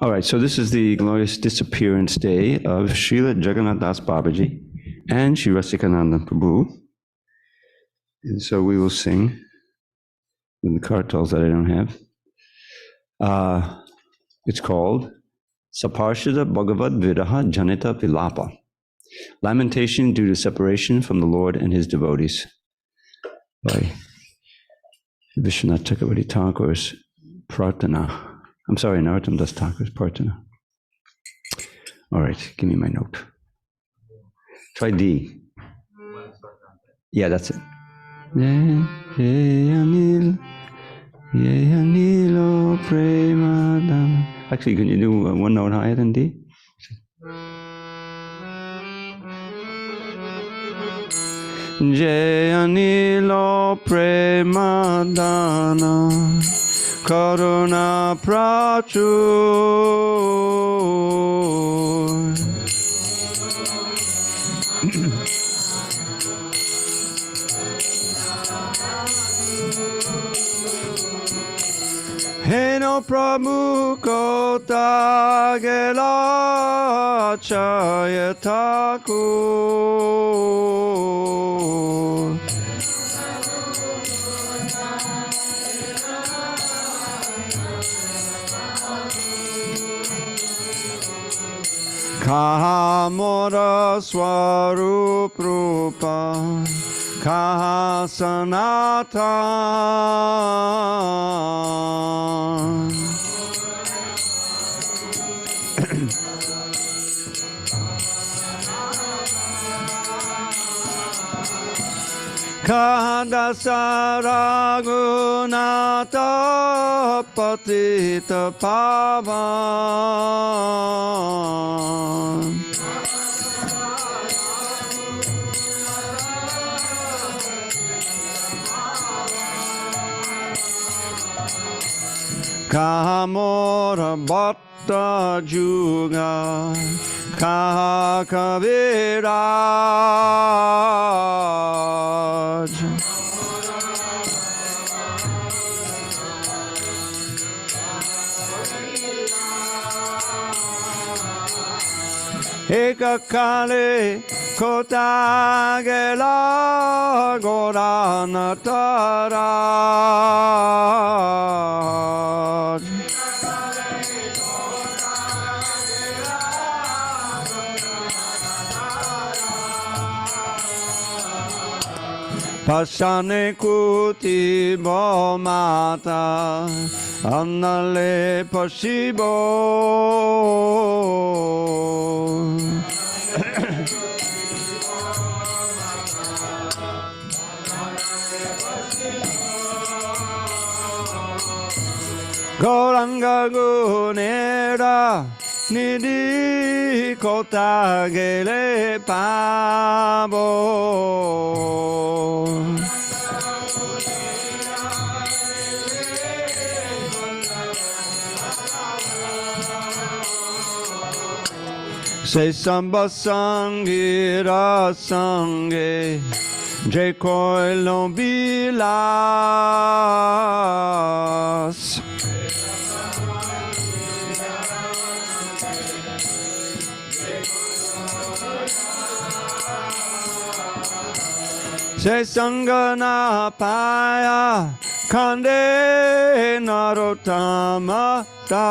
All right, so this is the glorious disappearance day of Srila Jagannath Das Babaji and Sri Rasikananda Prabhu. And so we will sing in the kartals that I don't have. It's called Saparshada Bhagavad Viraha Janita Vilapa, Lamentation due to separation from the Lord and his devotees, by Vishwanath Chakravarti Thakur's Prarthana. I'm sorry, Narottam Das Thakur's Prarthana. All right, give me my note. Try D. Yeah, that's it. Actually, can you do one note higher than D? Jayanilo Premadana Karuna Prachur Heno Pramukota Gela Chayatakur Kahamora Swarup Rupa Kaha Sanatan Kadasaragunata Patita Pavan Kahamora Bhatta Juga Kaha Kaviraj Eka Kale Kotagela Goranataraj Pasane Kuti Bomata Annale Pasibo Goranga Gunera Nidhi Kotagele Pabo Se Samba Sangira Sange Je Koilon Bilas Se Sangana Paya Kande Narottama Ta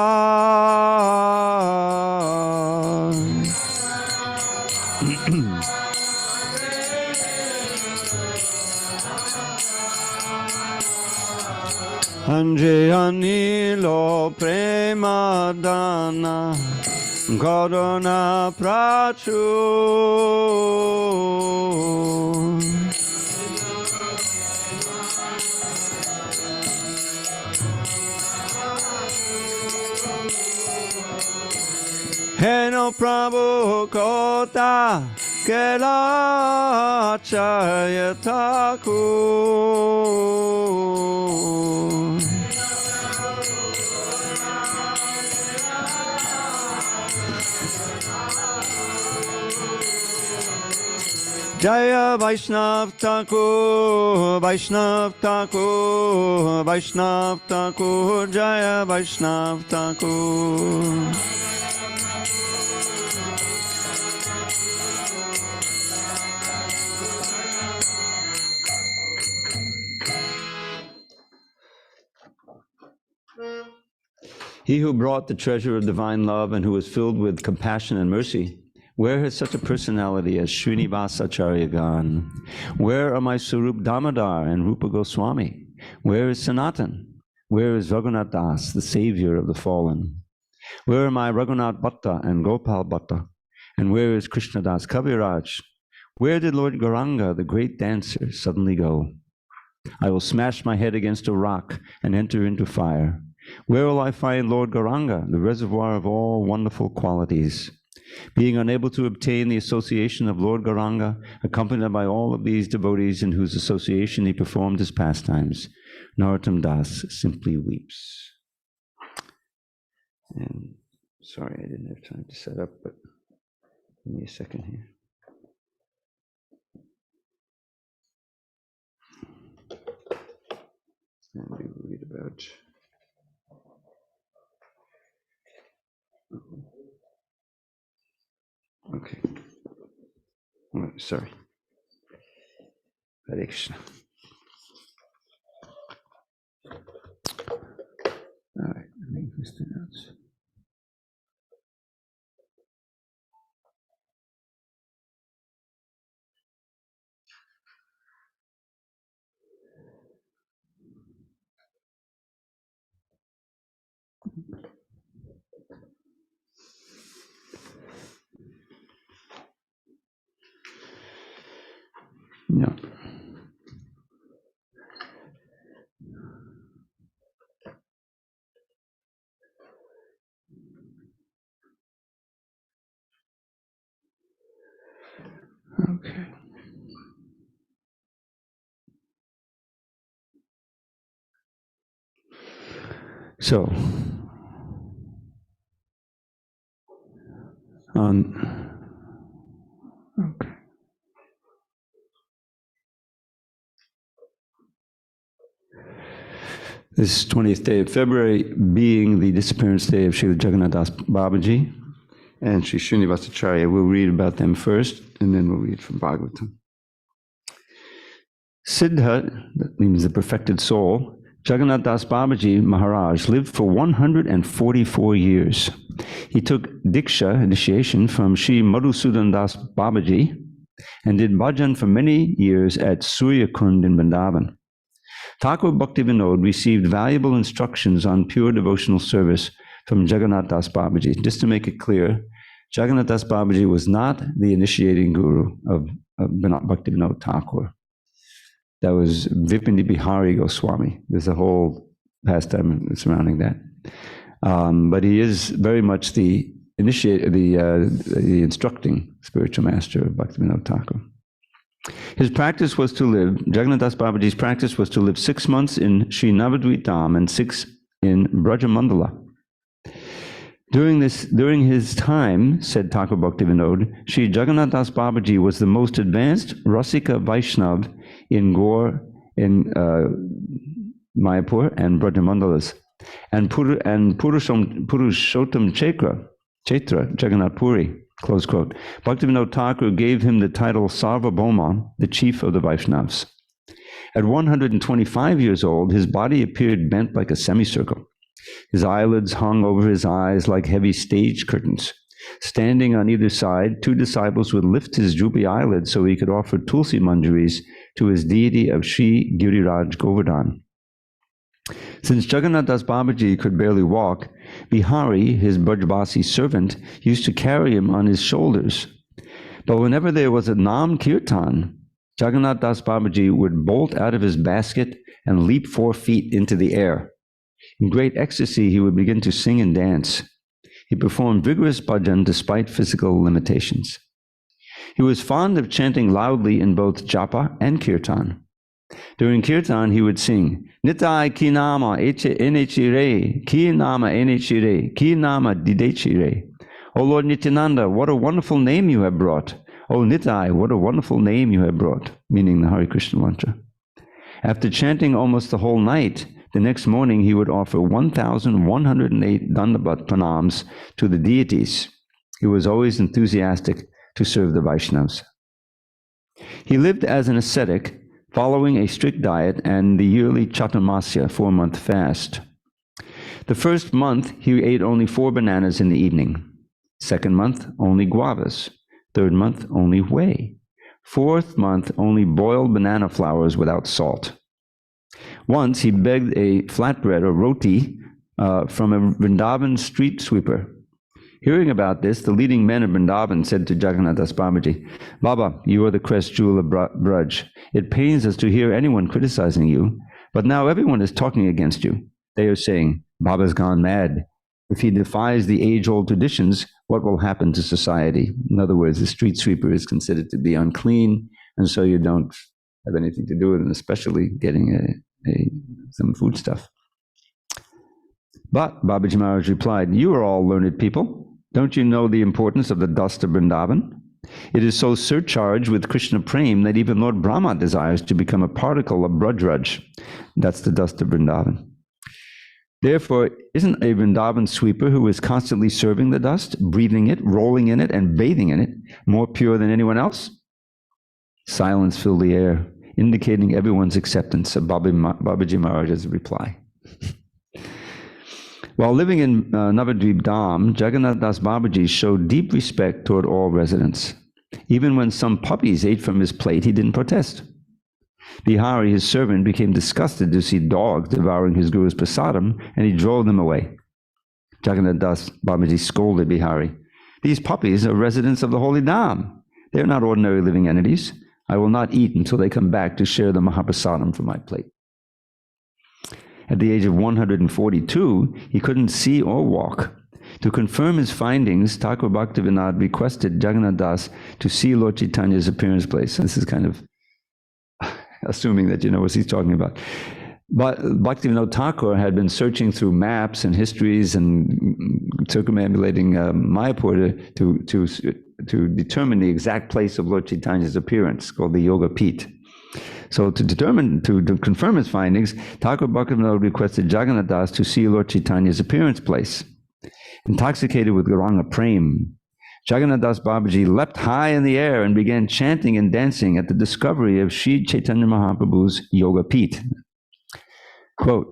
Anje Anilo Premadana Karuna Prachur Heno Prabhu Kota Kela Chayatakur Jaya Vaishnav Thakur, Vaishnav Thakur, Vaishnav Thakur, Jaya Vaishnav Thakur. He who brought the treasure of divine love and who was filled with compassion and mercy, where has such a personality as Srinivasa Acharya gone? Where are my Sarup Damodar and Rupa Goswami? Where is Sanatan? Where is Raghunath Das, the savior of the fallen? Where are my Raghunath Bhatta and Gopal Bhatta? And where is Krishna Das Kaviraj? Where did Lord Gauranga, the great dancer, suddenly go? I will smash my head against a rock and enter into fire. Where will I find Lord Gauranga, the reservoir of all wonderful qualities? Being unable to obtain the association of Lord Gauranga, accompanied by all of these devotees in whose association he performed his pastimes, Narottam Das simply weeps. And sorry, I didn't have time to set up, but give me a second here. And we will read about... Okay. Oh, sorry. Hare Krishna. All right, let me just announce. Yeah. Okay. So, okay. This 20th day of February being the disappearance day of Srila Jagannath Das Babaji and Sri Srinivasa Acharya. We'll read about them first, and then we'll read from Bhagavatam. Siddha, that means the perfected soul, Jagannath Das Babaji Maharaj lived for 144 years. He took Diksha, initiation, from Sri Madhusudan Das Babaji and did bhajan for many years at Surya Kund in Vrindavan. Thakur Bhaktivinoda received valuable instructions on pure devotional service from Jagannath Das Babaji. Just to make it clear, Jagannath Das Babaji was not the initiating guru of Bhaktivinoda Thakur. That was Vipindi Bihari Goswami. There's a whole pastime surrounding that. But he is very much the instructing spiritual master of Bhaktivinoda Thakur. His practice was to live, Jagannath Das Babaji's practice was to live 6 months in Sri Navadvip Dham and 6 in Brajamandala. During his time, said Thakur Bhaktivinoda, Sri Jagannath Das Babaji was the most advanced Rasika Vaishnav in Gaur, in Mayapur and Brajamandalas, and Purushottam Chaitra Jagannath Puri. Close quote. Bhaktivinoda Thakur gave him the title Sarvabhauma, the chief of the Vaishnavas. At 125 years old, his body appeared bent like a semicircle. His eyelids hung over his eyes like heavy stage curtains. Standing on either side, 2 disciples would lift his droopy eyelids so he could offer tulsi manjaris to his deity of Sri Giriraj Govardhan. Since Jagannath Das Babaji could barely walk, Bihari, his Brajbasi servant, used to carry him on his shoulders. But whenever there was a Nam Kirtan, Jagannath Das Babaji would bolt out of his basket and leap 4 feet into the air. In great ecstasy, he would begin to sing and dance. He performed vigorous bhajan despite physical limitations. He was fond of chanting loudly in both japa and kirtan. During kirtan, he would sing, Nitai ki nama enechire, ki nama enechire, ki nama didechire. O Lord Nityananda, what a wonderful name you have brought. "Oh Nitai, what a wonderful name you have brought," meaning the Hare Krishna mantra. After chanting almost the whole night, the next morning he would offer 1,108 Dandavat pranams to the deities. He was always enthusiastic to serve the Vaishnavas. He lived as an ascetic, following a strict diet and the yearly Chaturmasya 4-month fast. The first month, he ate only 4 bananas in the evening. Second month, only guavas. Third month, only whey. Fourth month, only boiled banana flowers without salt. Once, he begged a flatbread or roti from a Vrindavan street sweeper. Hearing about this, the leading men of Vrindavan said to Jagannath Das Babaji, "Baba, you are the crest jewel of Braj. It pains us to hear anyone criticizing you, but now everyone is talking against you. They are saying, Baba's gone mad. If he defies the age-old traditions, what will happen to society?" In other words, the street sweeper is considered to be unclean, and so you don't have anything to do with it, especially getting some food stuff. But Babaji Maharaj replied, "You are all learned people. Don't you know the importance of the dust of Vrindavan? It is so surcharged with Krishna Prem that even Lord Brahma desires to become a particle of Braj. That's the dust of Vrindavan. Therefore, isn't a Vrindavan sweeper who is constantly serving the dust, breathing it, rolling in it, and bathing in it, more pure than anyone else?" Silence filled the air, indicating everyone's acceptance of Babaji Maharaj's reply. While living in Navadvip Dham, Jagannath Das Babaji showed deep respect toward all residents. Even when some puppies ate from his plate, he didn't protest. Bihari, his servant, became disgusted to see dogs devouring his guru's prasadam, and he drove them away. Jagannath Das Babaji scolded Bihari. "These puppies are residents of the holy Dham. They are not ordinary living entities. I will not eat until they come back to share the Mahaprasadam from my plate." At the age of 142, he couldn't see or walk. To confirm his findings, Thakur Bhaktivinoda requested Jagannath Das to see Lord Chaitanya's appearance place. This is kind of assuming that you know what he's talking about. But Bhaktivinoda Thakur had been searching through maps and histories and circumambulating Mayapur to determine the exact place of Lord Chaitanya's appearance, called the Yoga Pit. So to confirm his findings, Thakur Bhaktivinoda requested Jagannath Das to see Lord Chaitanya's appearance place. Intoxicated with Gauranga Prem, Jagannath Das Babaji leapt high in the air and began chanting and dancing at the discovery of Sri Chaitanya Mahaprabhu's Yoga Pit. Quote,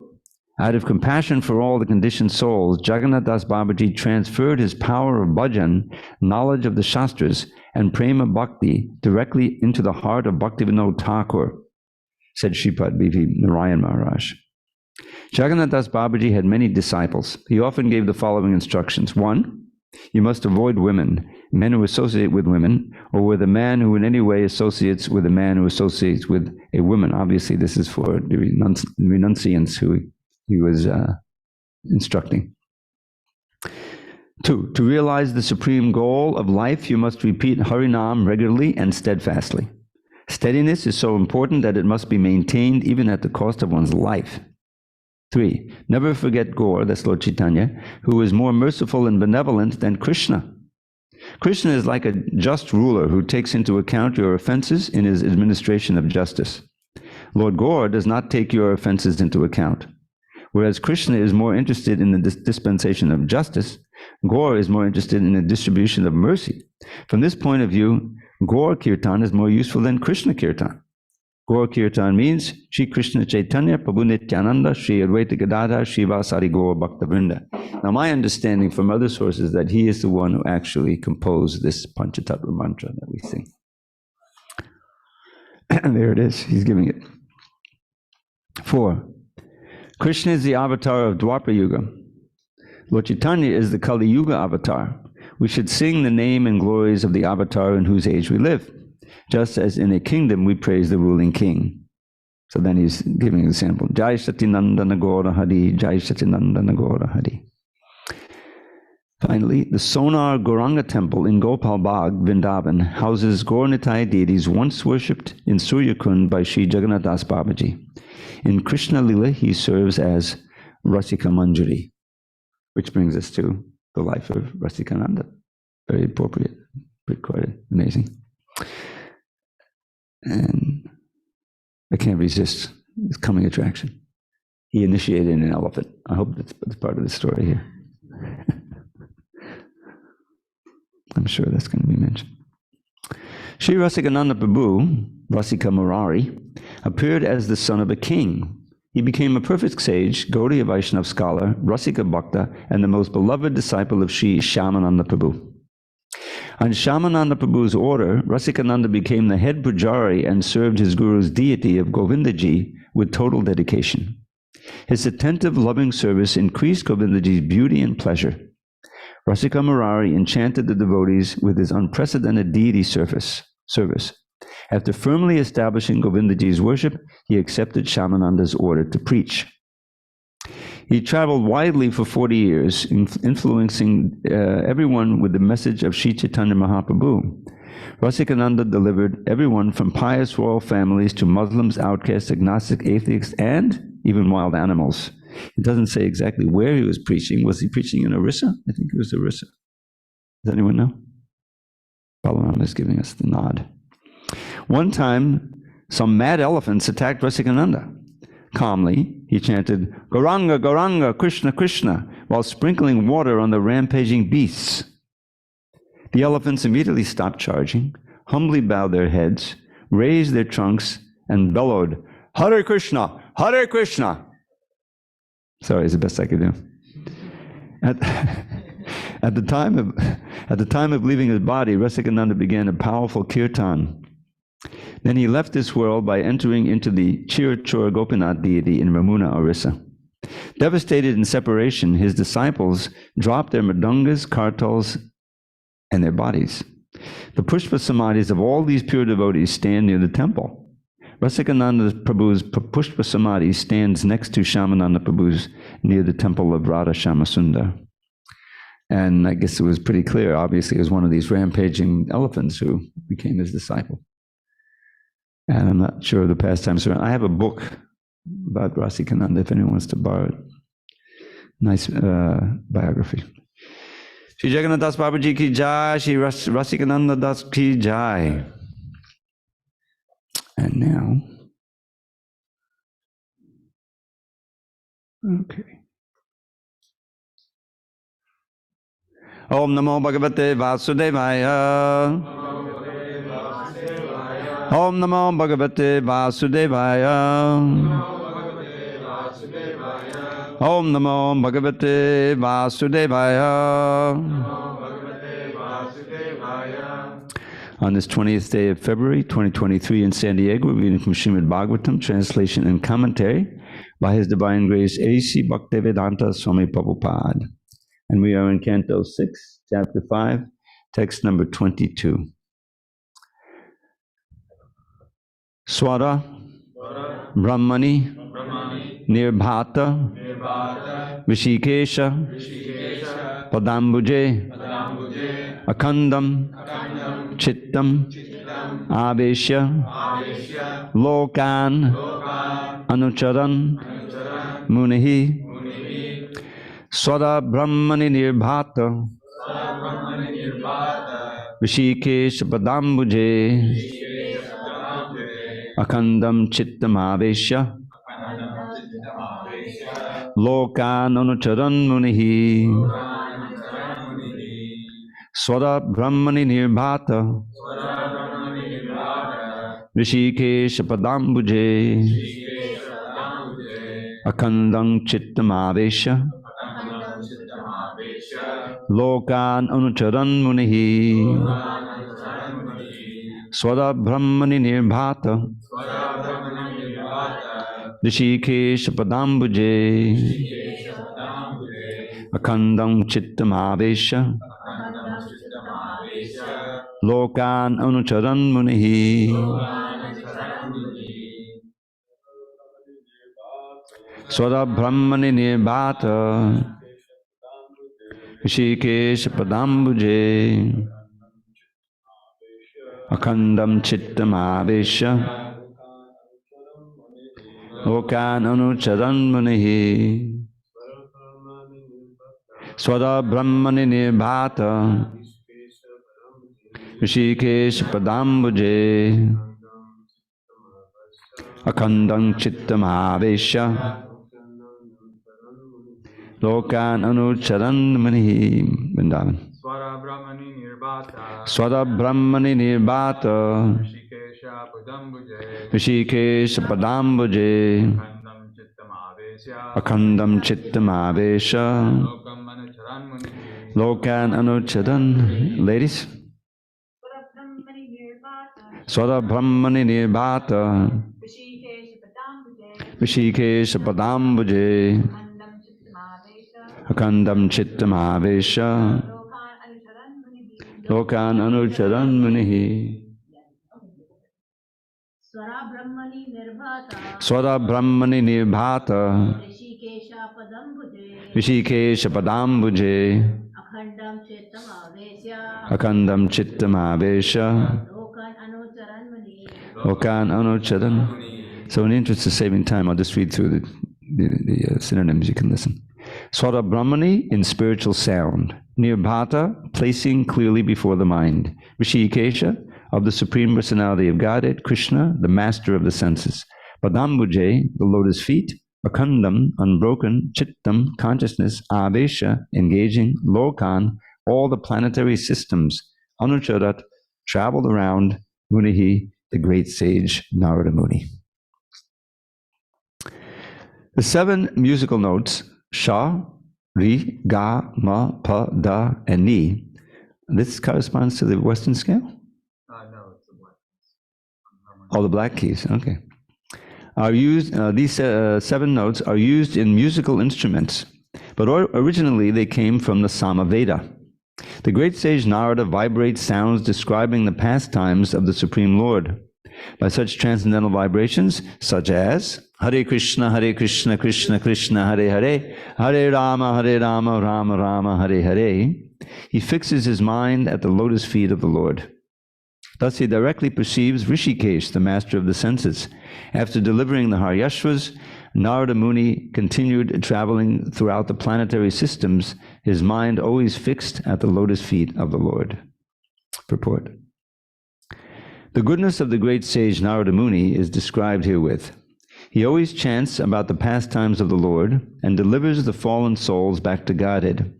"Out of compassion for all the conditioned souls, Jagannath Das Babaji transferred his power of bhajan, knowledge of the Shastras, and prema bhakti directly into the heart of Bhaktivinoda Thakur," said Shripad B.V. Narayan Maharaj. Jagannath Das Babaji had many disciples. He often gave the following instructions. 1, you must avoid women, men who associate with women, or with a man who in any way associates with a man who associates with a woman. Obviously, this is for the renunciants who he was instructing. 2, to realize the supreme goal of life, you must repeat Harinam regularly and steadfastly. Steadiness is so important that it must be maintained even at the cost of one's life. 3, never forget Gaur, that's Lord Chaitanya, who is more merciful and benevolent than Krishna. Krishna is like a just ruler who takes into account your offenses in his administration of justice. Lord Gaur does not take your offenses into account. Whereas Krishna is more interested in the dispensation of justice, Gaur is more interested in the distribution of mercy. From this point of view, Gaur Kirtan is more useful than Krishna Kirtan. Gaur Kirtan means Shri Krishna Chaitanya Prabhu Nityananda Shri Advaita Gadadhar Srivasari Gaur Bhakta Vrinda. Now my understanding from other sources is that he is the one who actually composed this Panchatattva mantra that we sing. And there it is, he's giving it. 4, Krishna is the avatar of Dwapara Yuga. Lord Chaitanya is the Kali Yuga avatar. We should sing the name and glories of the avatar in whose age we live, just as in a kingdom we praise the ruling king. So then he's giving an example. Jai Satinandana Gaura Hari, Jai Satinandana Gaura Hari. Finally, the Sonar Gauranga temple in Gopal Bagh, Vrindavan, houses Gaur-Nitai deities once worshipped in Suryakund by Sri Jagannath Das Babaji. In Krishna Lila, he serves as Rasika Manjari, which brings us to the life of Rasikananda. Very appropriate, quite amazing. And I can't resist this coming attraction. He initiated an elephant. I hope that's part of the story here. I'm sure that's going to be mentioned. Sri Rasikananda Prabhu, Rasika Murari, appeared as the son of a king. He became a perfect sage, Gaudiya Vaishnava scholar, Rasika Bhakta, and the most beloved disciple of Sri Shyamananda Prabhu. On Shyamananda Prabhu's order, Rasikananda became the head pujari and served his guru's deity of Govindaji with total dedication. His attentive, loving service increased Govindaji's beauty and pleasure. Rasika Murari enchanted the devotees with his unprecedented deity service. After firmly establishing Govindaji's worship, he accepted Shyamananda's order to preach. He traveled widely for 40 years, influencing everyone with the message of Sri Chaitanya Mahaprabhu. Rasikananda delivered everyone from pious royal families to Muslims, outcasts, agnostics, atheists, and even wild animals. It doesn't say exactly where he was preaching. Was he preaching in Orissa? I think it was Orissa. Does anyone know? Balaram is giving us the nod. One time, some mad elephants attacked Rasikananda. Calmly, he chanted, "Gauranga, Gauranga, Krishna, Krishna," while sprinkling water on the rampaging beasts. The elephants immediately stopped charging, humbly bowed their heads, raised their trunks, and bellowed, "Hare Krishna, Hare Krishna." Sorry, it's the best I could do. At the time of leaving his body, Rasikananda began a powerful kirtan. Then he left this world by entering into the Chirachura Gopinath deity in Ramuna, Orissa. Devastated in separation, his disciples dropped their mridungas, kartals, and their bodies. The Pushpa Samadhis of all these pure devotees stand near the temple. Rasikananda Prabhu's Pushpa Samadhi stands next to Shyamananda Prabhu's near the temple of Radha Shamasundar. And I guess it was pretty clear, obviously, it was one of these rampaging elephants who became his disciple. And I'm not sure of the pastimes around. I have a book about Rasikananda if anyone wants to borrow it. Nice biography. Shri Jagannath Das Babaji ki jai, Shri Rasikananda Das ki jai. And now, okay. Om Namo Bhagavate Vasudevaya. Om Namo Bhagavate Vasudevaya. Om Namo Bhagavate Vasudevaya. On this 20th day of February 2023 in San Diego, we're reading from Srimad Bhagavatam, translation and commentary by His Divine Grace A.C. Bhaktivedanta Swami Prabhupada. And we are in Canto 6, Chapter 5, text number 22. Swara Brahmani Nirbhata Vishikesha Padambuje Akandam Chittam Aveshya Lokan Anucharan Munihi Swara Brahmani Nirbhata Vishikesha Padambuje Akandam Chittam Aveshya Lokan Anucharan Munihi Swara Brahmani Nirbhata Rishikesh Padambuje Akandam Chittam Aveshya Lokan Anucharan Munihi Swara Brahmani Nirbhata Rishikesh Padambuje Akandam Chittam Aveshya Lokan Anucharan Munihi Swara Brahmani Nirbhata Rishikesh Padambuje Akandam Chittam Aveshya Lokan Anucharan Munihi Swara Brahmani Nirbhata Rishikesh Padambuje Akhandam Chittam Avesha Lokan Anucharan Mani Vrindavan. Swara Brahmani Nirbhata Swada Brahmani Nirbhata Rishikesha Padambuje Rishikesh Padambuje Khandam Chittam Avesya Akhandam Chittam Avesha Lokam Anucharan Muni Lokan Anucharan. Ladies. Swada Brahmani Nirbhata Rishikesh Padambuje Akhandam Chittam Avesha Lokan Anucharan Munihi. Swara Brahmani Nirbhata Rishikesh Padambuje Akhandam Chittam Avesha Lokan Anucharan. So in the interest of saving time, I'll just read through the synonyms. You can listen. Swara Brahmani, in spiritual sound. Nirbhata, placing clearly before the mind. Rishikesha, of the Supreme Personality of Godhead. Krishna, the master of the senses. Padambuje, the lotus feet. Akhandam, unbroken. Chittam, consciousness. Avesha, engaging. Lokan, all the planetary systems. Anucharat, traveled around. Munihi, the great sage Narada Muni. The 7 musical notes, Sha, Ri, Ga, Ma, Pa, Da, and Ni. This corresponds to the Western scale? No, it's the black keys. Oh, the black keys, okay. Are used, these 7 notes are used in musical instruments, but originally they came from the Samaveda. The great sage Narada vibrates sounds describing the pastimes of the Supreme Lord. By such transcendental vibrations, such as Hare Krishna, Krishna Krishna, Hare Hare, Hare Rama, Rama Rama, Hare Hare, he fixes his mind at the lotus feet of the Lord. Thus he directly perceives Rishikesh, the master of the senses. After delivering the Haryashvas, Narada Muni continued traveling throughout the planetary systems, his mind always fixed at the lotus feet of the Lord. Purport. The goodness of the great sage Narada Muni is described herewith. He always chants about the pastimes of the Lord and delivers the fallen souls back to Godhead.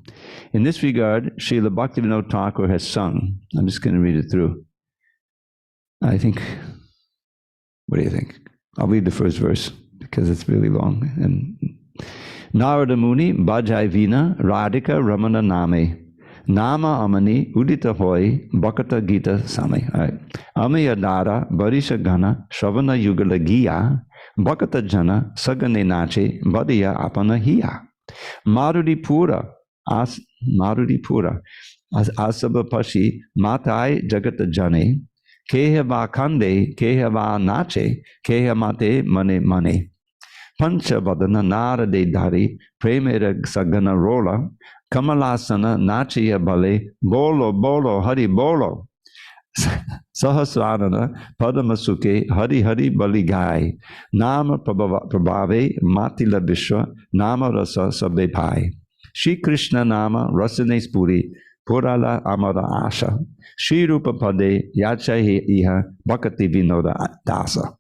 In this regard, Srila Bhaktivinoda Thakur has sung. I'm just going to read it through. I think, what do you think? I'll read the first verse because it's really long. And Narada Muni bhajai vīṇā Rādhikā-ramaṇa name. Nama amani udita hoy bhakata gita same. All right. Amayadara barisha gana shravana yugala giya bhakata jana sagane nache badiya apana hiya. Marudi pura asaba pashi matai jagata jane keha va kande keha va nache keha mate mane mane. Pancha vadana narade dhari premera sagana rola Kamalasana Nachiya Bale Bolo Bolo Hari Bolo Sahasranana Padamasuke Hari Hari Bali Gai Nama Prabhave Matila Vishwa Nama Rasa Sabbe Pai Shri Krishna Nama Rasane Spuri Purala Amara Asha Shri Rupa Pade Yachahe Iha Bhakti Vinoda Dasa.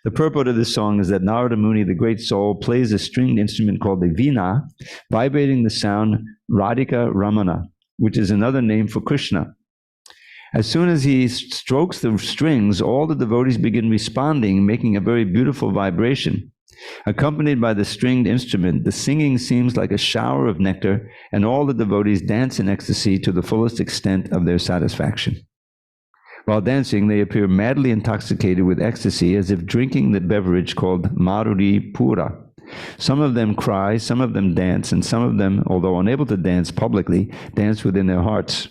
The purport of this song is that Narada Muni, the great soul, plays a stringed instrument called the vīṇā, vibrating the sound Rādhikā-ramaṇa, which is another name for Krishna. As soon as he strokes the strings, all the devotees begin responding, making a very beautiful vibration. Accompanied by the stringed instrument, the singing seems like a shower of nectar, and all the devotees dance in ecstasy to the fullest extent of their satisfaction. While dancing, they appear madly intoxicated with ecstasy, as if drinking the beverage called Marudi Pura. Some of them cry, some of them dance, and some of them, although unable to dance publicly, dance within their hearts.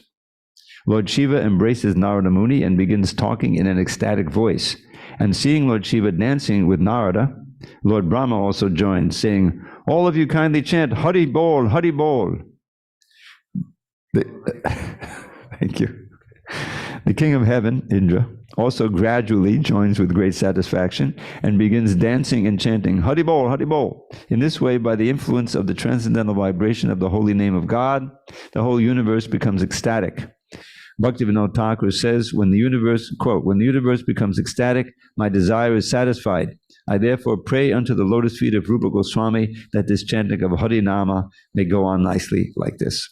Lord Shiva embraces Narada Muni and begins talking in an ecstatic voice. And seeing Lord Shiva dancing with Narada, Lord Brahma also joined, saying, "All of you kindly chant, Hari Bol, Hari Bol." Thank you. The king of heaven, Indra, also gradually joins with great satisfaction and begins dancing and chanting, Hari Bol, Hari Bol. In this way, by the influence of the transcendental vibration of the holy name of God, the whole universe becomes ecstatic. Bhaktivinoda Thakur says, when the universe, quote, when the universe becomes ecstatic, my desire is satisfied. I therefore pray unto the lotus feet of Rupa Goswami that this chanting of Harinama may go on nicely like this.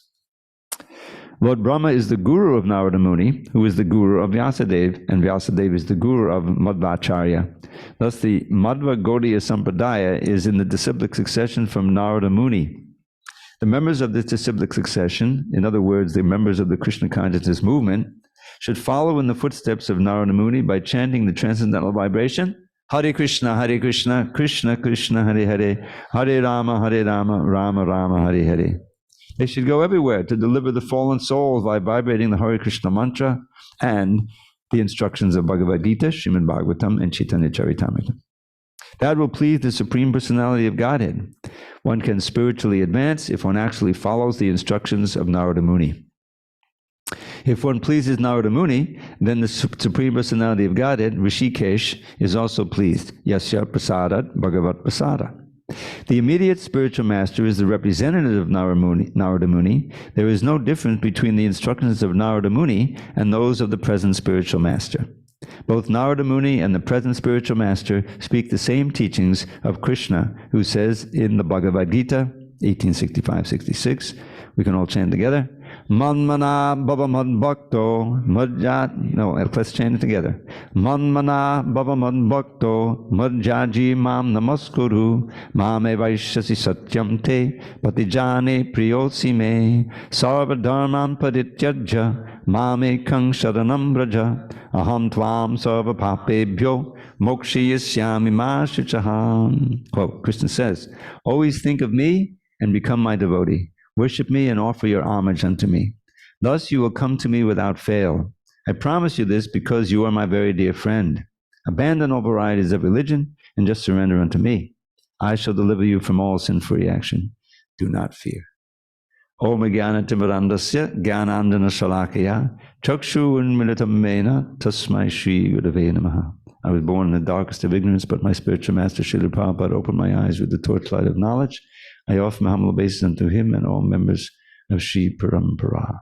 Lord Brahma is the guru of Narada Muni, who is the guru of Vyasadeva, and Vyasadeva is the guru of Madhvacharya. Thus the Madhva Gaudiya Sampradaya is in the disciplic succession from Narada Muni. The members of this disciplic succession, in other words, the members of the Krishna consciousness movement, should follow in the footsteps of Narada Muni by chanting the transcendental vibration, Hare Krishna, Krishna Krishna, Hare Hare, Hare Rama, Rama Rama, Hare Hare. They should go everywhere to deliver the fallen souls by vibrating the Hare Krishna mantra and the instructions of Bhagavad Gita, Srimad Bhagavatam, and Chaitanya Charitamrita. That will please the Supreme Personality of Godhead. One can spiritually advance if one actually follows the instructions of Narada Muni. If one pleases Narada Muni, then the Supreme Personality of Godhead, Rishikesh, is also pleased. Yasya prasadat bhagavat prasada. The immediate spiritual master is the representative of Narada Muni. There is no difference between the instructions of Narada Muni and those of the present spiritual master. Both Narada Muni and the present spiritual master speak the same teachings of Krishna, who says in the Bhagavad Gita, 1865-66, we can all chant together, Manmana bhava madbhakto madjat. No, let's chant it together. Manmana bhava madbhakto madjaji mam namaskuru mame vaishyasi satyam te patijane priyosi me sarva dharman parityajya mame kang sharanam braja aham tvam sarva papebhyo mokshiyasyami ma shuchaham. Quote, Krishna says, always think of me and become my devotee. Worship me and offer your homage unto me. Thus you will come to me without fail. I promise you this because you are my very dear friend. Abandon all varieties of religion and just surrender unto me. I shall deliver you from all sin-free action. Do not fear. Om Jnana Timirandasya Jnanandana Shalakaya Chakshu Unmilitam Mena Tasmai Shri Gurave Namaha. I was born in the darkest of ignorance, but my spiritual master Srila Prabhupada opened my eyes with the torchlight of knowledge. I offer my humble obeisance unto him and all members of Shri Parampara.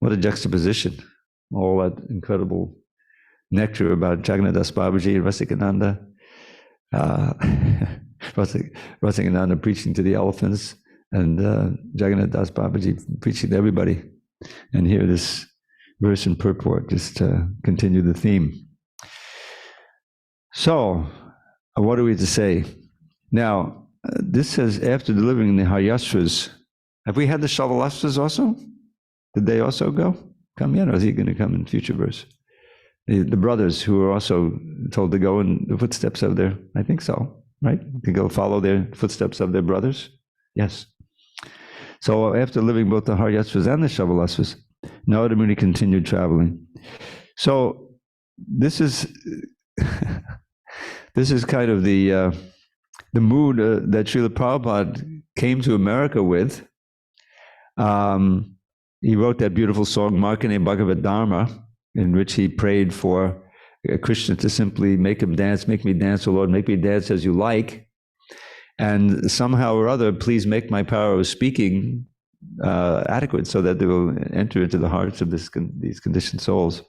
What a juxtaposition. All that incredible nectar about Jagannath Das Babaji, Rasikananda, Rasikananda preaching to the elephants, and Jagannath Das Babaji preaching to everybody. And here this verse and purport, just to continue the theme. So, what are we to say? Now, this says, after delivering the Haryasvas, have we had the Shavalasvas also? Did they also go? Come yet, or is he going to come in future verse? The brothers who were also told to go in the footsteps of their, I think so, right? To go follow their footsteps of their brothers? Yes. So after living both the Haryasvas and the Shavalasvas, Narada Muni continued traveling. So this is this is kind of the mood that Srila Prabhupada came to America with. He wrote that beautiful song, Markane Bhagavad Dharma, in which he prayed for Krishna to simply make him dance, make me dance, O Lord, make me dance as you like. And somehow or other, please make my power of speaking adequate so that they will enter into the hearts of these conditioned souls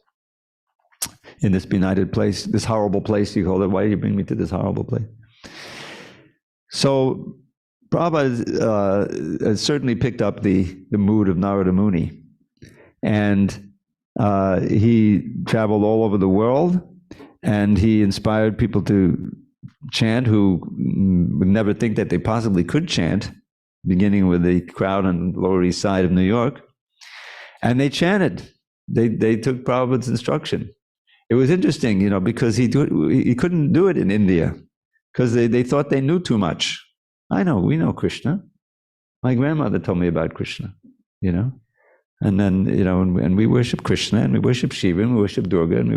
in this benighted place, this horrible place, you call it. Why did you bring me to this horrible place? So Prabhupada has certainly picked up the mood of Narada Muni, and he traveled all over the world, and he inspired people to chant who would never think that they possibly could chant, beginning with the crowd on the Lower East Side of New York, and they chanted. They took Prabhupada's instruction. It was interesting, you know, because he couldn't do it in India, because they thought they knew too much. I know, we know Krishna. My grandmother told me about Krishna, you know. And then, you know, and we worship Krishna, and we worship Shiva, and we worship Durga, and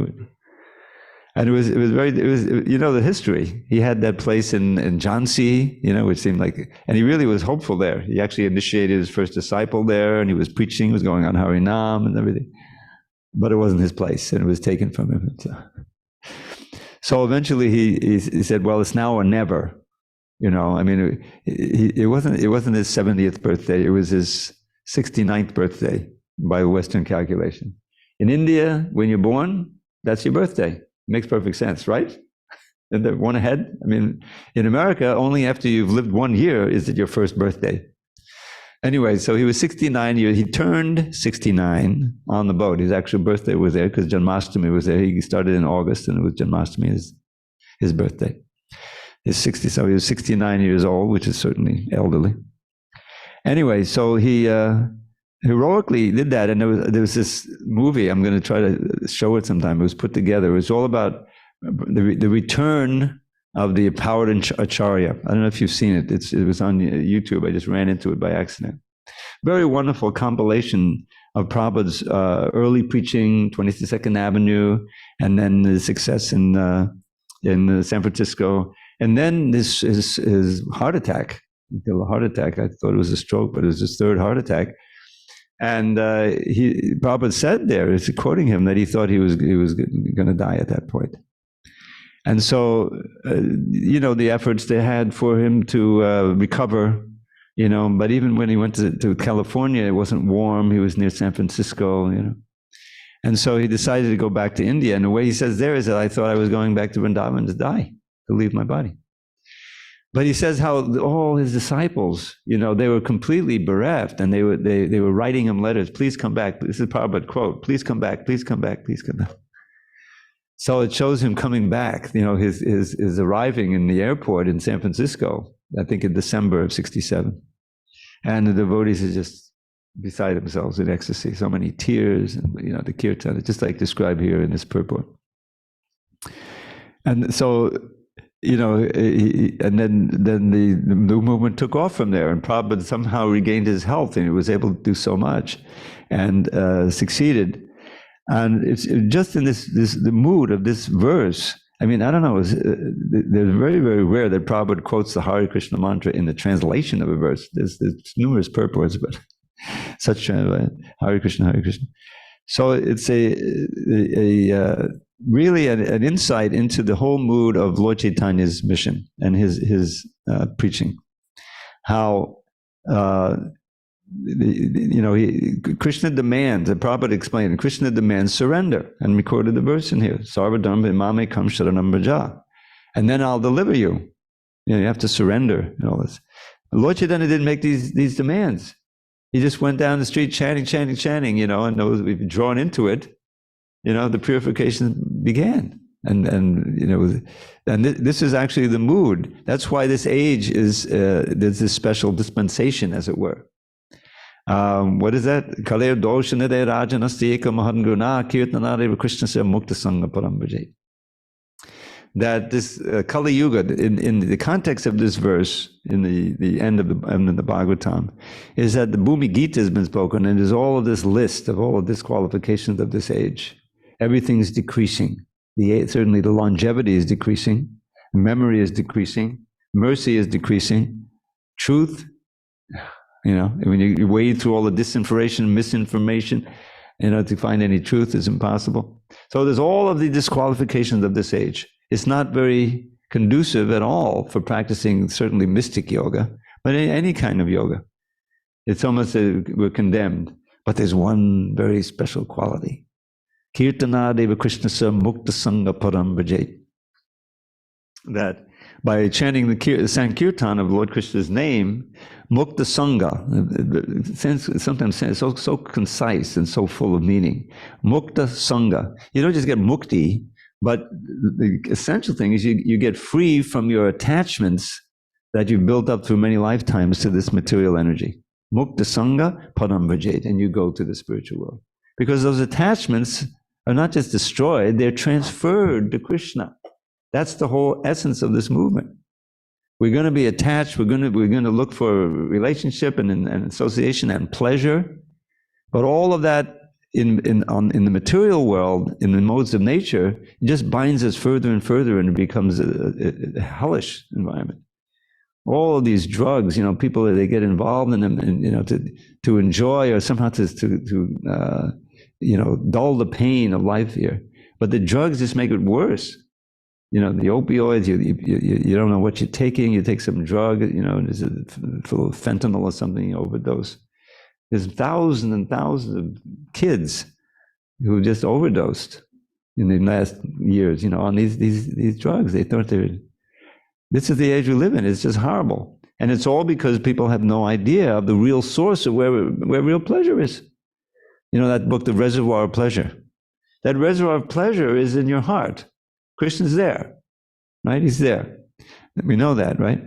it was you know, the history. He had that place in Jhansi, you know, which seemed like, and he really was hopeful there. He actually initiated his first disciple there, and he was preaching, he was going on Harinam and everything. But it wasn't his place, and it was taken from him. So eventually he said, well, it's now or never. You know, I mean, it wasn't his 70th birthday, it was his 69th birthday. by Western calculation. In India, when you're born, that's your birthday. Makes perfect sense, right? And the one ahead. I mean, in America, only after you've lived 1 year is it your first birthday. Anyway, so he was 69 years. He turned 69 on the boat. His actual birthday was there because Janmashtami was there. He started in August, and it was Janmashtami, his birthday. So he was 69 years old, which is certainly elderly. Anyway, so he heroically did that, and there was this movie. I'm going to try to show it sometime. It was put together. It was all about the return of the empowered Acharya. I don't know if you've seen it. It was on YouTube. I just ran into it by accident. Very wonderful compilation of Prabhupada's early preaching, 22nd Avenue, and then the success in San Francisco, and then his heart attack. A heart attack. I thought it was a stroke, but it was his third heart attack. And Prabhupada said there, is quoting him, that he thought he was going to die at that point. And so, the efforts they had for him to recover, but even when he went to California, it wasn't warm. He was near San Francisco, And so he decided to go back to India. And the way he says there is that I thought I was going back to Vrindavan to die, to leave my body. But he says how all his disciples, they were completely bereft, and they were writing him letters, please come back. This is Prabhupada quote, please come back, please come back, please come back. So it shows him coming back, his arriving in the airport in San Francisco, I think in December of 67. And the devotees are just beside themselves in ecstasy, so many tears, and the kirtan, just like described here in this purport. And so, and then the movement took off from there, and Prabhupada somehow regained his health, and he was able to do so much, and succeeded. And it's just in the mood of this verse. I mean, I don't know. They're very, very rare that Prabhupada quotes the Hare Krishna mantra in the translation of a verse. There's numerous purports, but such Hare Krishna, Hare Krishna. So it's really an insight into the whole mood of Lord Chaitanya's mission and his preaching. How Krishna demands, and Prabhupada explained, Krishna demands surrender, and recorded the verse in here, Sarva dharma imame kam sharanam braja, and then I'll deliver you. You have to surrender and all this. Lord Chaitanya didn't make these demands. He just went down the street chanting, and those we've drawn into it, the purification began. And this is actually the mood. That's why this age there's this special dispensation, as it were. What is that? Kalir doshanade rajanasti eka mahadguna kirtanare Krishna se mukta sangha parambraje. That this Kali Yuga, in the context of this verse, in the end of the Bhagavatam, is that the Bhumi Gita has been spoken, and there's all of this list of all of disqualifications of this age. Everything's decreasing. Certainly the longevity is decreasing, memory is decreasing, mercy is decreasing, truth, when you wade through all the disinformation, misinformation, to find any truth is impossible. So there's all of the disqualifications of this age. It's not very conducive at all for practicing certainly mystic yoga, but any kind of yoga. It's almost we're condemned. But there's one very special quality. Kirtana deva Krishna sa mukta sangha param bhajet. That by chanting the Sankirtan of Lord Krishna's name, mukta sangha, sometimes so concise and so full of meaning. Mukta sangha. You don't just get mukti, but the essential thing is you get free from your attachments that you've built up through many lifetimes to this material energy. Mukta sangha param bhajet, and you go to the spiritual world. Because those attachments are not just destroyed, they're transferred to Krishna. That's the whole essence of this movement. We're going to be attached, we're going to look for relationship and association and pleasure, but all of that in the material world, in the modes of nature, it just binds us further and further, and it becomes a hellish environment. All of these drugs, people, they get involved in them, and, to enjoy or somehow to dull the pain of life here. But the drugs just make it worse. The opioids, you don't know what you're taking. You take some drug, full of fentanyl or something, you overdose. There's thousands and thousands of kids who just overdosed in the last years, on these drugs. They thought this is the age we live in. It's just horrible. And it's all because people have no idea of the real source of where real pleasure is. That book, The Reservoir of Pleasure. That reservoir of pleasure is in your heart. Krishna's there, right? He's there. We know that, right?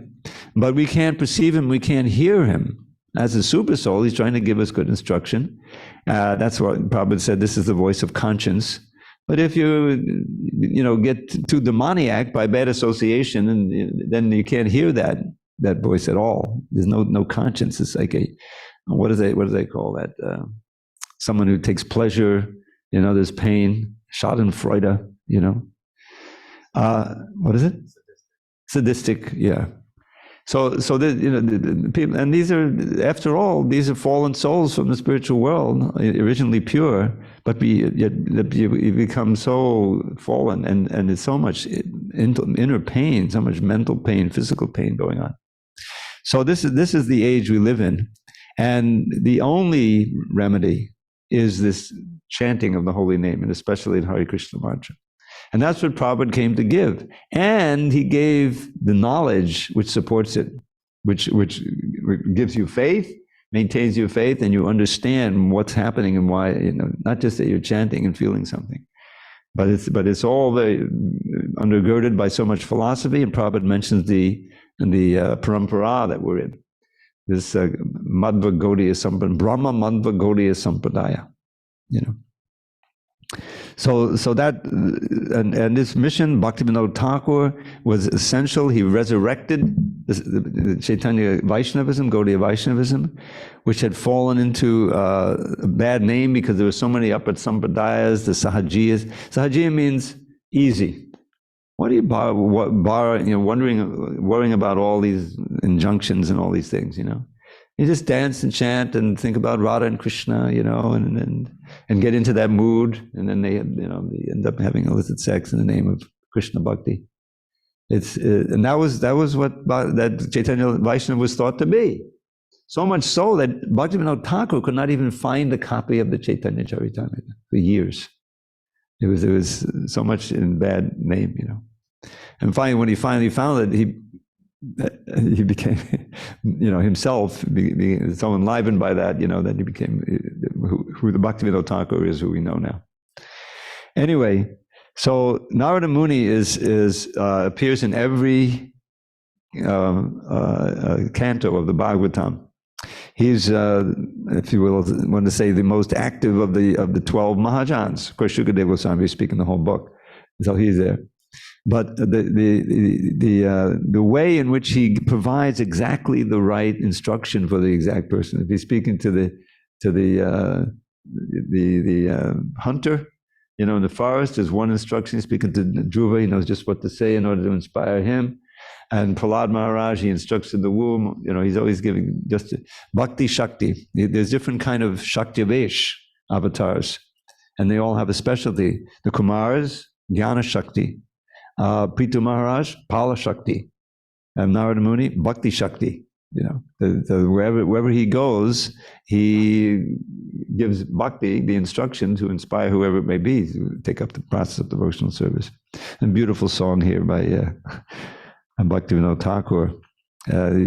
But we can't perceive him, we can't hear him. As a super soul, he's trying to give us good instruction. That's what Prabhupada said, this is the voice of conscience. But if you get too demoniac by bad association, and then you can't hear that voice at all. There's no conscience. It's like what do they call that? Someone who takes pleasure, there's pain, Schadenfreude, what is it? Sadistic, yeah. So the people, and these are fallen souls from the spiritual world, originally pure, but you become so fallen, and there's so much inner pain, so much mental pain, physical pain going on. So this is the age we live in, and the only remedy is this chanting of the holy name, and especially in Hare Krishna mantra. And that's what Prabhupada came to give. And he gave the knowledge which supports it, which gives you faith, maintains your faith, and you understand what's happening and why, not just that you're chanting and feeling something, but it's all very undergirded by so much philosophy. And Prabhupada mentions the parampara that we're in, this Madhva Gaudiya Sampradaya, Brahma Madhva Gaudiya Sampradaya, So that, and this mission, Bhaktivinoda Thakur, was essential. He resurrected the Chaitanya Vaishnavism, Gaudiya Vaishnavism, which had fallen into a bad name because there were so many upper sampradayas, the Sahajiyas. Sahajiya means easy. What do you worrying about all these injunctions and all these things, You just dance and chant and think about Radha and Krishna, and get into that mood, and then they end up having illicit sex in the name of Krishna Bhakti. And that was what that Chaitanya Vaishnava was thought to be. So much so that Bhaktivinoda Thakur could not even find a copy of the Chaitanya Charitamrita for years. It was so much in bad name, And finally, when he finally found it, he became, himself so enlivened by that, that he became who the Bhaktivinoda Thakur is, who we know now. Anyway, so Narada Muni appears in every canto of the Bhagavatam. He's, if you will, want to say, the most active of the 12 Mahajans. Of course, Shukadeva Goswami is speaking the whole book, so he's there. But the way in which he provides exactly the right instruction for the exact person. If he's speaking to the hunter, in the forest, there's one instruction. He's speaking to Dhruva, he knows just what to say in order to inspire him. And Prahlad Maharaj, he instructs in the womb. He's always giving just Bhakti Shakti. There's different kind of Shakti-vesh avatars, and they all have a specialty. The Kumaras, Jnana Shakti. Prithu Maharaj, Pala Shakti, and Narada Muni, Bhakti Shakti. Wherever he goes, he gives bhakti, the instruction to inspire whoever it may be to take up the process of devotional service. A beautiful song here by Bhaktivinoda Thakur,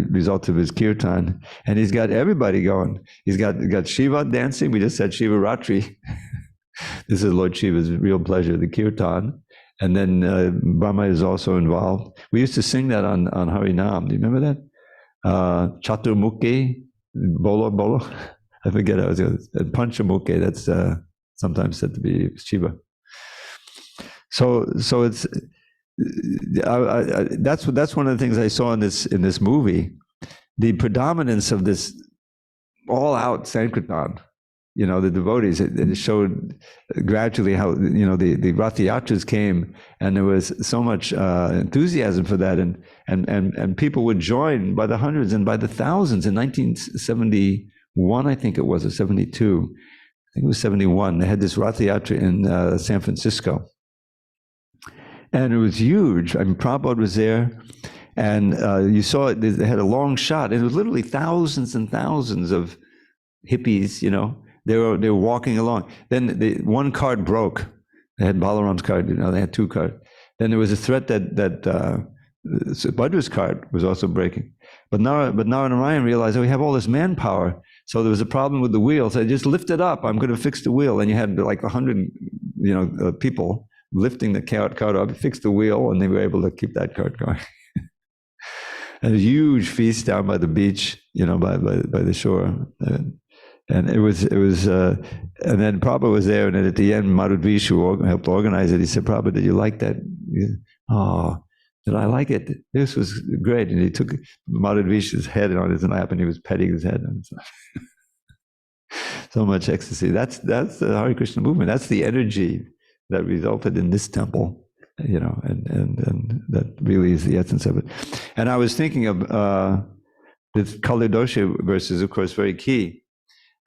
result of his kirtan, and he's got everybody going. He's got Shiva dancing. We just said Shiva Ratri. This is Lord Shiva's real pleasure, the kirtan. And then Brahma is also involved. We used to sing that on Harinam. Do you remember that? Chaturmukhi, Bolo. I forget how it goes. Panchamukhi, that's sometimes said to be Shiva. So it's that's one of the things I saw in this movie. The predominance of this all-out Sankirtan. The devotees, it showed gradually how, the Rath Yatras came, and there was so much enthusiasm for that, and people would join by the hundreds and by the thousands. In 1971, I think it was, or 72, I think it was 71, they had this Rath Yatra in San Francisco. And it was huge. I mean, Prabhupada was there, and you saw it, they had a long shot, and it was literally thousands and thousands of hippies, They were walking along. Then one cart broke. They had Balaram's cart. They had two carts. Then there was a threat that Bhadra's cart was also breaking. But Narada Muni realized, we have all this manpower. So there was a problem with the wheel. So I just lift it up. I'm going to fix the wheel. And you had like 100, people lifting the cart up, fix the wheel, and they were able to keep that cart going. And a huge feast down by the beach, by the shore. And it was, and then Prabhupada was there, and then at the end, Madhudvish, who helped organize it, he said, Prabhupada, did you like that? Oh, did I like it? This was great. And he took Madhudvish's head on his lap, and he was petting his head. And so much ecstasy. That's the Hare Krishna movement. That's the energy that resulted in this temple, and that really is the essence of it. And I was thinking of the Kali Dosha verses, of course, very key.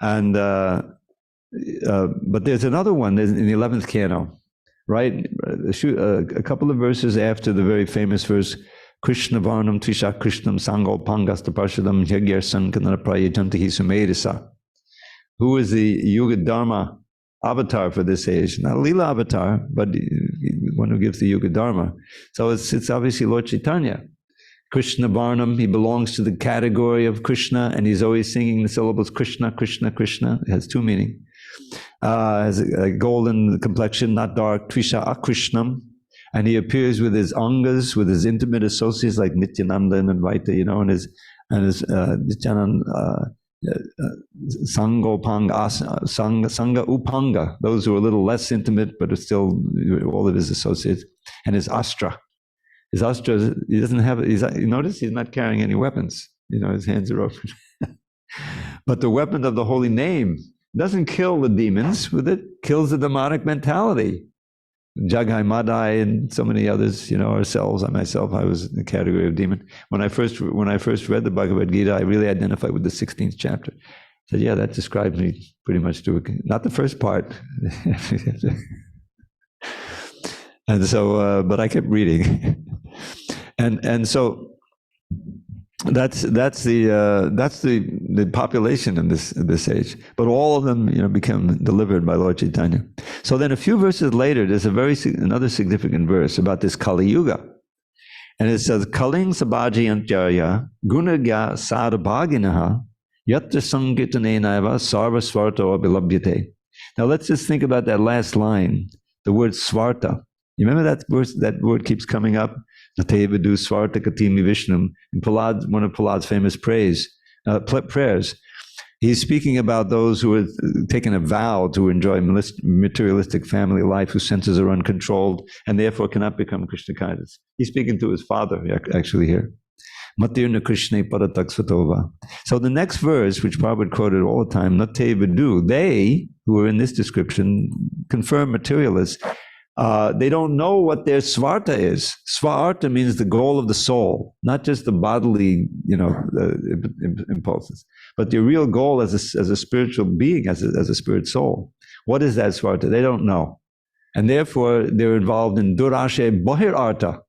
And but there's another one in the 11th canto, right? A couple of verses after the very famous verse, Krishna Varnam Trisha Krishnam Sango Pangasta Parshadam Yagyar Sankanana Prayajantahi Sumerisa. Who is the Yuga Dharma avatar for this age? Not a Leela avatar, but one who gives the Yuga Dharma. So it's obviously Lord Chaitanya. Krishna Varnam, he belongs to the category of Krishna, and he's always singing the syllables Krishna, Krishna, Krishna. It has two meanings. Has a golden complexion, not dark, Trisha Akrishnam, and he appears with his angas, with his intimate associates like Nityananda and Advaita, and his Nityananda, Sangha Upanga, those who are a little less intimate, but are still all of his associates, and his Astra. His Astra, he doesn't have, you notice he's not carrying any weapons. His hands are open. But the weapon of the holy name doesn't kill the demons, with it kills the demonic mentality. Jagai Madai and so many others, ourselves, myself, I was in the category of demon. When I first read the Bhagavad Gita, I really identified with the 16th chapter. I said, yeah, that describes me pretty much not the first part. And so, but I kept reading. And so that's the population in this age. But all of them, become delivered by Lord Chaitanya. So then a few verses later, there's another significant verse about this Kali Yuga. And it says, Kaling Sabaji Antyarya Gunagya Sadabhaginaha Yatra Sangitanenaiva Sarva Svarto Abhilabhyate. Now let's just think about that last line, the word Svarta. You remember that verse? That word keeps coming up. Natevadu Svarta Katimi Vishnum, in one of Prahlad's famous prayers. He's speaking about those who have taken a vow to enjoy materialistic family life, whose senses are uncontrolled, and therefore cannot become Krishna conscious. He's speaking to his father, actually, here. Matirna Krishna Paratak Svatova. So the next verse, which Prabhupada quoted all the time, Natevadu, they, who are in this description, confirm materialists. They don't know what their svarta is. Svarta means the goal of the soul, not just the bodily, impulses, but the real goal as a spiritual being, as a spirit soul. What is that svarta? They don't know, and therefore they're involved in durashe bahirarta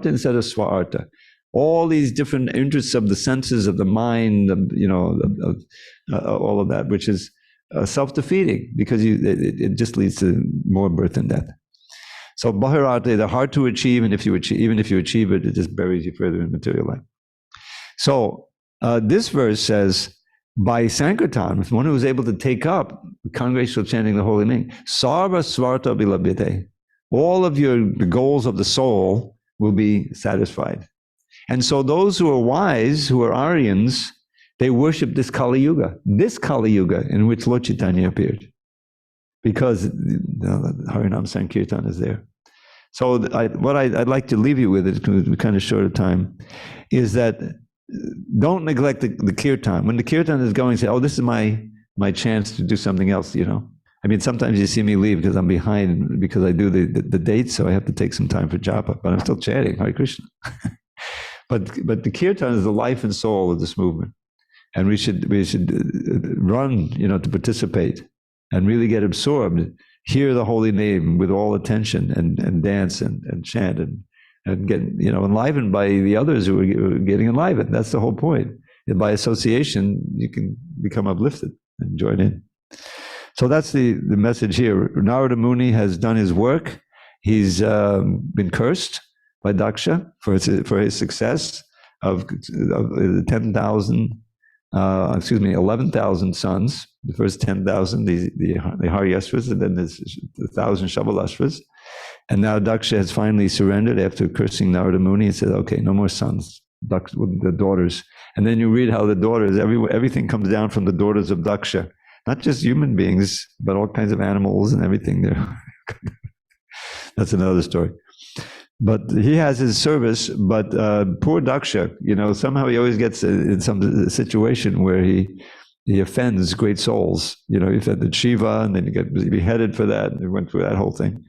instead of svarta. All these different interests of the senses, of the mind, all of that, which is self-defeating, because it just leads to more birth and death. So bahirarta, they're hard to achieve, and even if you achieve it, it just buries you further in material life. So this verse says, by Sankirtan, one who is able to take up congregational chanting the holy name, sarva svarta bilabhyate, all of the goals of the soul will be satisfied. And so those who are wise, who are Aryans, they worship this Kali Yuga in which Lord Chaitanya appeared, because Harinam Sankirtan is there. So what I'd like to leave you with, it's kind of short of time, is that don't neglect the kirtan. When the kirtan is going, say, oh, this is my chance to do something else, sometimes you see me leave because I'm behind, because I do the dates, so I have to take some time for japa, but I'm still chanting Hare Krishna. But the kirtan is the life and soul of this movement. And we should run, to participate and really get absorbed, hear the holy name with all attention, and dance and chant and get, enlivened by the others who are getting enlivened. That's the whole point. And by association, you can become uplifted and join in. So that's the message here. Narada Muni has done his work. He's been cursed by Daksha for his success of 11,000 sons. The first 10,000, the Haryashvas, and then there's 1,000 Shabalashvas. And now Daksha has finally surrendered after cursing Narada Muni and said, okay, no more sons, the daughters. And then you read how the daughters, everything comes down from the daughters of Daksha. Not just human beings, but all kinds of animals and everything there. That's another story. But he has his service, but poor Daksha, somehow he always gets in some situation where he offends great souls. He offended Shiva, and then he got beheaded for that, and he went through that whole thing.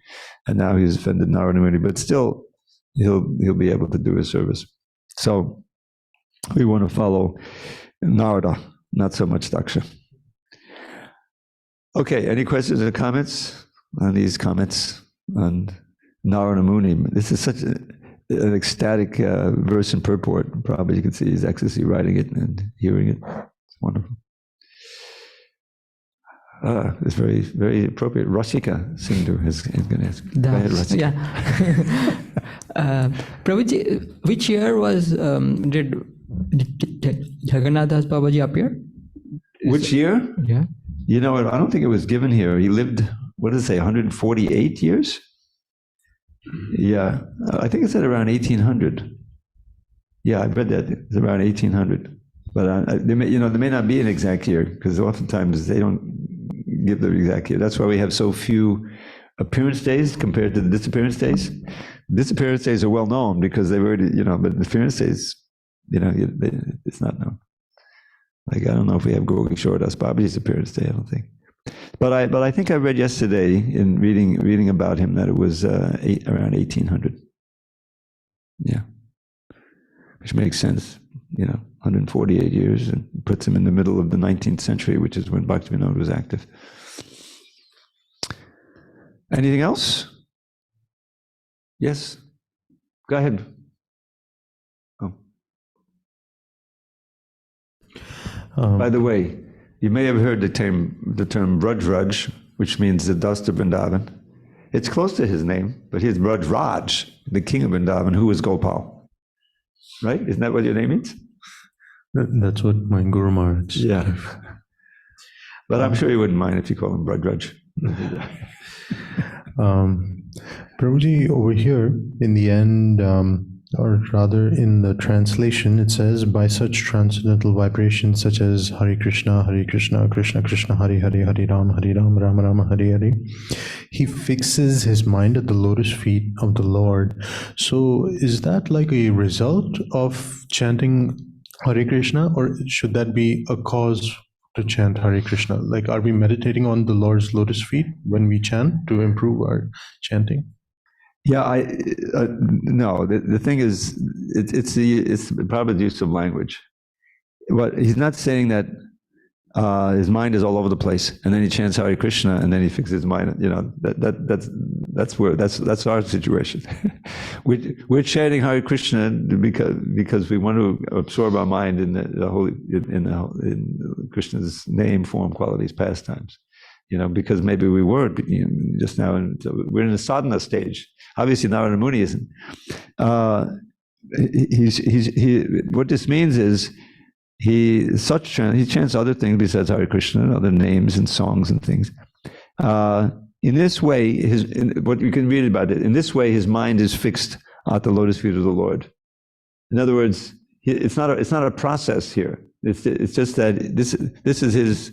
And now he's offended Narada Muni, but still he'll be able to do his service. So we want to follow Narada, not so much Daksha. Okay, any questions or comments on these comments on Narada Muni? This is such an ecstatic verse and purport. Probably you can see his ecstasy writing it and hearing it. It's wonderful. It's very, very appropriate. Rasika Sindhu is going to ask. Go ahead, Rasika. Yeah. Prabhuji, which year did Jagannath Das Babaji appear? Which year? Yeah. I don't think it was given here. He lived, what does it say, 148 years? Yeah, I think it said around 1800. Yeah, I read that. It's around 1800. But there may not be an exact year, because oftentimes they don't give the exact year. That's why we have so few appearance days compared to the disappearance days. Disappearance days are well known because they've already, but the appearance days, it's not known. Like, I don't know if we have Gauri Kishore Das Babaji's appearance day, I don't think. But I think I read yesterday in reading about him that it was around 1800. Yeah. Which makes sense, 148 years, and puts him in the middle of the 19th century, which is when Bhaktivinoda was active. Anything else? Yes? Go ahead. By the way, you may have heard the term Braj, which means the dust of Vrindavan. It's close to his name, but he's Braj Raj, the king of Vrindavan, who is Gopal. Right? Isn't that what your name means? That's what my Guru Maharaj. Yeah. But I'm sure he wouldn't mind if you call him Braj Raj. Prabhuji, over here, in the end, or rather in the translation, it says, by such transcendental vibrations such as Hare Krishna, Krishna Krishna, Hare Hare, Hare Ram, Rama Rama, Hare Hare, he fixes his mind at the lotus feet of the Lord. So is that like a result of chanting Hare Krishna, or should that be a cause to chant Hare Krishna? Like, are we meditating on the Lord's lotus feet when we chant to improve our chanting? Yeah, no. The thing is, it's probably the use of language. But he's not saying that his mind is all over the place, and then he chants Hare Krishna, and then he fixes his mind. That's our situation. We're chanting Hare Krishna because we want to absorb our mind in in Krishna's name, form, qualities, pastimes. Because maybe we were just now, and so we're in a sadhana stage. Obviously, Narada Muni isn't. What this means is he chants other things besides Hare Krishna, other names and songs and things. In this way, what you can read about it. In this way, his mind is fixed at the lotus feet of the Lord. In other words, it's not a process here. It's just that this is his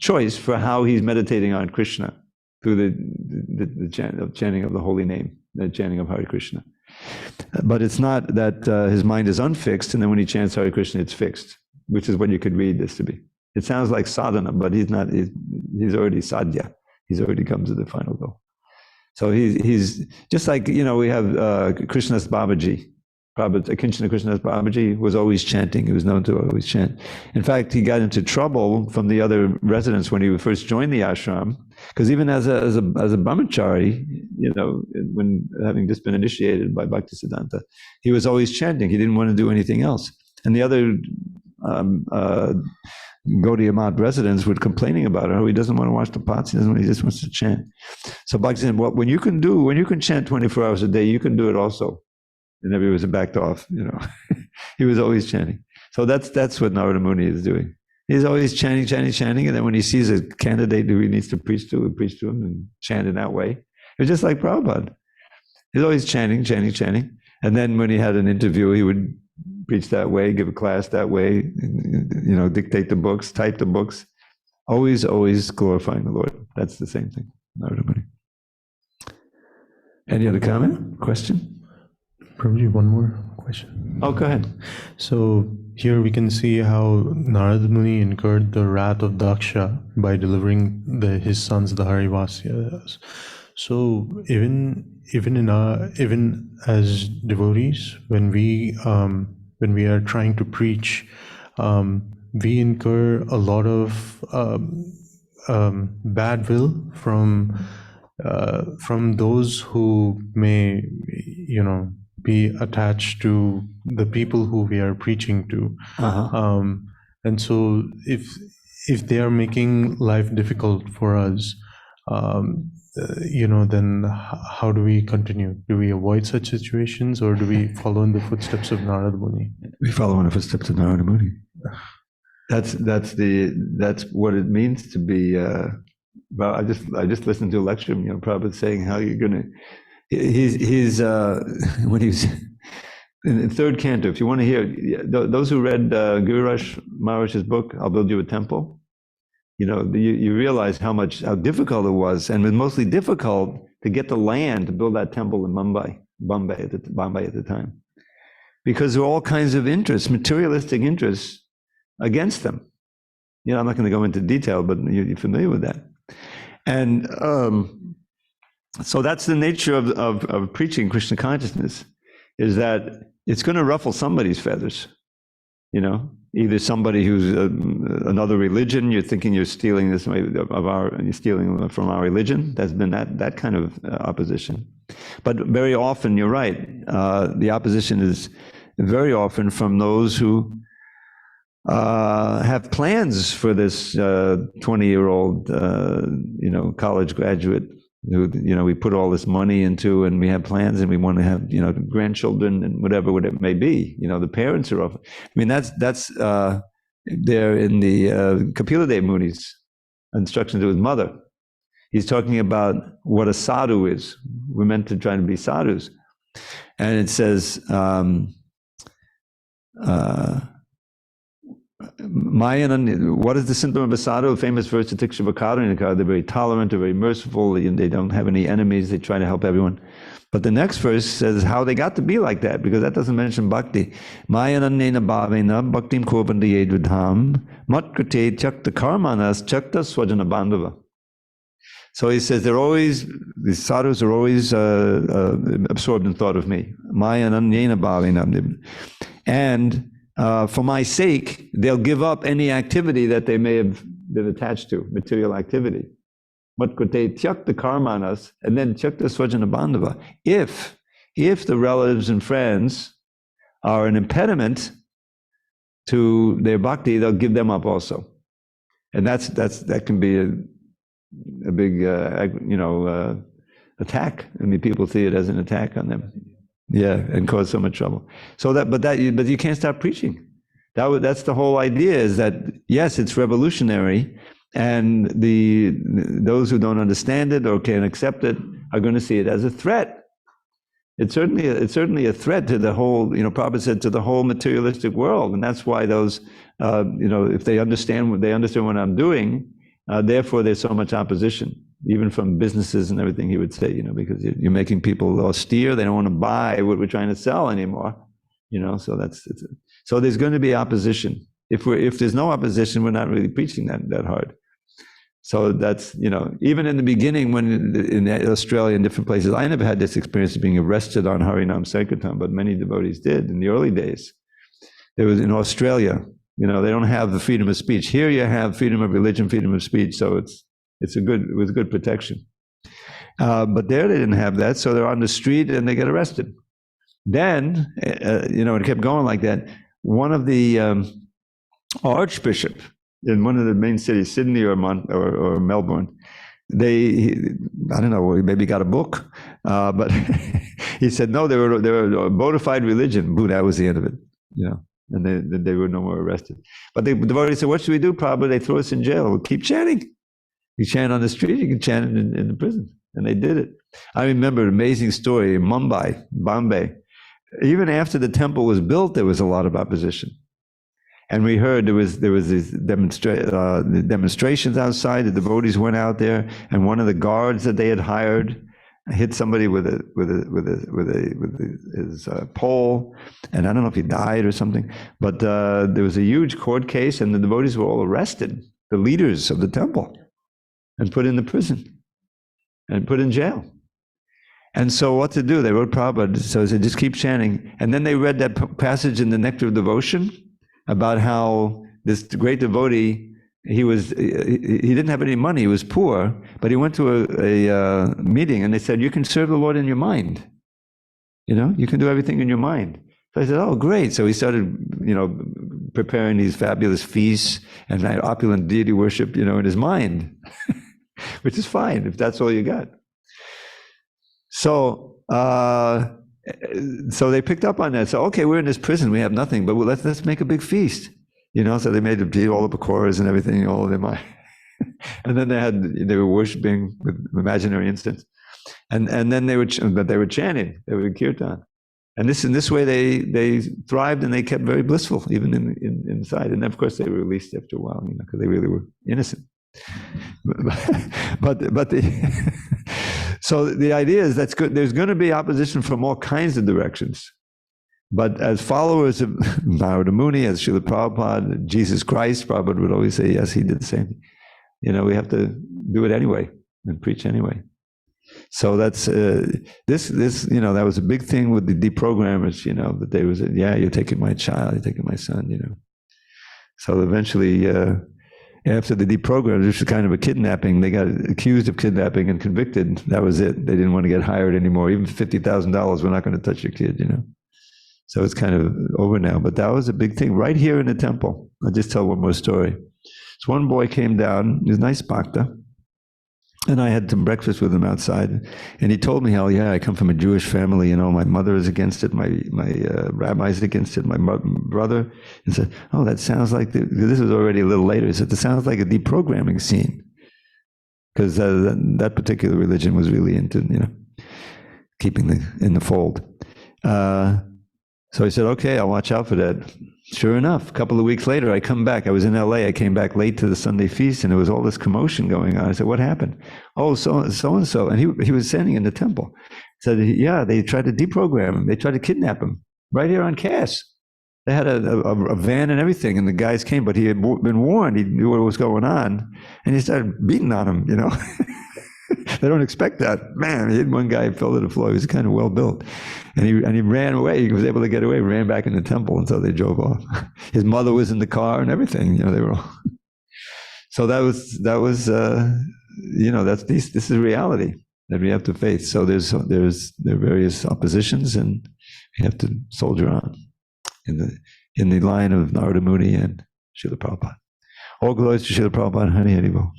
choice for how he's meditating on Krishna through the chanting of the holy name, the chanting of Hare Krishna. But it's not that his mind is unfixed, and then when he chants Hare Krishna, it's fixed, which is what you could read this to be. It sounds like sadhana, but he's not. He's already sadhya. He's already come to the final goal. So he's just like, we have Krishnadas Babaji. Krishnadas Babaji was always chanting. He was known to always chant. In fact, he got into trouble from the other residents when he first joined the ashram, because even as a brahmachari, when having just been initiated by Bhaktisiddhanta, he was always chanting. He didn't want to do anything else. And the other Gaudiya Math residents were complaining about it. Oh, he doesn't want to wash the pots. He just wants to chant. So Bhakti said, well, when you can chant 24 hours a day, you can do it also. And everybody was backed off, He was always chanting. So that's what Narada Muni is doing. He's always chanting, and then when he sees a candidate who he needs to preach to, he'll preach to him and chant in that way. It's just like Prabhupada. He's always chanting. And then when he had an interview, he would preach that way, give a class that way, dictate the books, type the books. Always glorifying the Lord. That's the same thing. Narada Muni. Any other comment? Question? Prabhuji, one more question. Oh, go ahead. So here we can see how Narada Muni incurred the wrath of Daksha by delivering his sons, the Harivasyas. So even as devotees, when we are trying to preach, we incur a lot of bad will from those who may, be attached to the people who we are preaching to. And so if they are making life difficult for us, then how do we continue? Do we avoid such situations, or do we follow in the footsteps of Narada Muni? We follow in the footsteps of Narada Muni. That's what it means to be. Well, I just listened to a lecture, Prabhupada saying how you're gonna. He's when he's in third canto. If you want to hear, those who read Guru Maharaj's book, "I'll Build You a Temple," you realize how difficult it was, and it was mostly difficult to get the land to build that temple in Bombay at the time, because there were all kinds of interests, materialistic interests, against them. I'm not going to go into detail, but you're familiar with that. And so that's the nature of preaching Krishna consciousness, is that it's going to ruffle somebody's feathers, either somebody who's another religion. You're thinking you're stealing this you're stealing from our religion. There's been that kind of opposition. But very often, you're right, the opposition is very often from those who have plans for this 20-year-old, college graduate who, we put all this money into, and we have plans, and we want to have, grandchildren and whatever it may be. The parents are often. That's there in the Kapila Dev Muni's instruction to his mother. He's talking about what a sadhu is. We're meant to try to be sadhus, and it says. What is the symptom of a sadhu? A famous verse, they're very tolerant, they're very merciful, they don't have any enemies, they try to help everyone. But the next verse says how they got to be like that, because that doesn't mention bhakti. Mayanannena bhavena bhaktim korbanti yedvidham matkrite chakta karmanas chakta swajana bandhava. So he says these sadhus are always absorbed in thought of me. Mayanannena bhavena. And for my sake, they'll give up any activity that they may have been attached to, material activity. Matkrite tyakta karmanas, and then tyakta swajana bandhava. If the relatives and friends are an impediment to their bhakti, they'll give them up also. And that can be a big attack. People see it as an attack on them. Yeah, and cause so much trouble. So but you can't stop preaching. That's the whole idea, is that yes, it's revolutionary, and those who don't understand it or can't accept it are going to see it as a threat. It's certainly a threat to the whole, Prabhupada said, to the whole materialistic world, and that's why those, if they understand what I'm doing, therefore there's so much opposition. Even from businesses and everything, he would say, because you're making people austere. They don't want to buy what we're trying to sell anymore, so there's going to be opposition. If there's no opposition, we're not really preaching that hard. So that's, even in the beginning, when in Australia and different places, I never had this experience of being arrested on Harinam Sankirtan, but many devotees did in the early days. There was in Australia, they don't have the freedom of speech. Here you have freedom of religion, freedom of speech, so it was good protection. But there they didn't have that, so they're on the street and they get arrested. Then, it kept going like that. One of the archbishop in one of the main cities, Sydney or Melbourne. I don't know, he maybe got a book, but he said, no, they were a bona fide religion. Boo, that was the end of it, and they were no more arrested. But the devotee said, what should we do, Prabhupada? They throw us in jail. We'll keep chanting. You chant on the street, you can chant in the prison. And they did it. I remember an amazing story in Mumbai, Bombay. Even after the temple was built, there was a lot of opposition. And we heard there was these demonstrations outside. The devotees went out there, and one of the guards that they had hired hit somebody with his pole, and I don't know if he died or something. But there was a huge court case, and the devotees were all arrested, the leaders of the temple, and put in the prison and put in jail. And so what to do? They wrote Prabhupada, so they said, just keep chanting. And then they read that passage in the Nectar of Devotion about how this great devotee, he didn't have any money, he was poor, but he went to a meeting, and they said, you can serve the Lord in your mind. You can do everything in your mind. So I said, oh, great. So he started, preparing these fabulous feasts and opulent deity worship, in his mind, which is fine if that's all you got. So, so they picked up on that. So, okay, we're in this prison, we have nothing, but let's make a big feast. So they made all the pakoras and everything, all of them. And then they were worshiping with imaginary incense. And then they were chanting, they were kirtan. And in this way they thrived, and they kept very blissful, even inside. And of course they were released after a while, because they really were innocent. So the idea is that's good. There's going to be opposition from all kinds of directions. But as followers of Narada Muni, as Srila Prabhupada, Jesus Christ, Prabhupada would always say, yes, he did the same thing. We have to do it anyway and preach anyway. So that's this that was a big thing with the deprogrammers, that they was, you're taking my child, you're taking my son, So eventually, after the deprogrammers, which was kind of a kidnapping, they got accused of kidnapping and convicted. That was it. They didn't want to get hired anymore. Even $50,000, we're not going to touch your kid, So it's kind of over now. But that was a big thing right here in the temple. I'll just tell one more story. So one boy came down, he was a nice bhakta, and I had some breakfast with him outside. And he told me how, I come from a Jewish family, my mother is against it, my rabbi is against it, my brother. And said, oh, that sounds like, this was already a little later, he said, it sounds like a deprogramming scene. Because that particular religion was really into, keeping in the fold. So I said, okay, I'll watch out for that. Sure enough, a couple of weeks later, I come back. I was in LA. I came back late to the Sunday feast, and there was all this commotion going on. I said, what happened? Oh, so-and-so. And he was standing in the temple. Said, they tried to deprogram him. They tried to kidnap him right here on Cass. They had a van and everything, and the guys came, but he had been warned. He knew what was going on, and he started beating on him, They don't expect that. Man, he hit one guy, fell to the floor. He was kind of well built. And he ran away. He was able to get away, ran back in the temple until they drove off. His mother was in the car and everything. They were all. So that was this is reality that we have to face. So there are various oppositions, and we have to soldier on in the line of Narada Muni and Srila Prabhupada. All glories to Srila Prabhupada. Hari Hari Bol.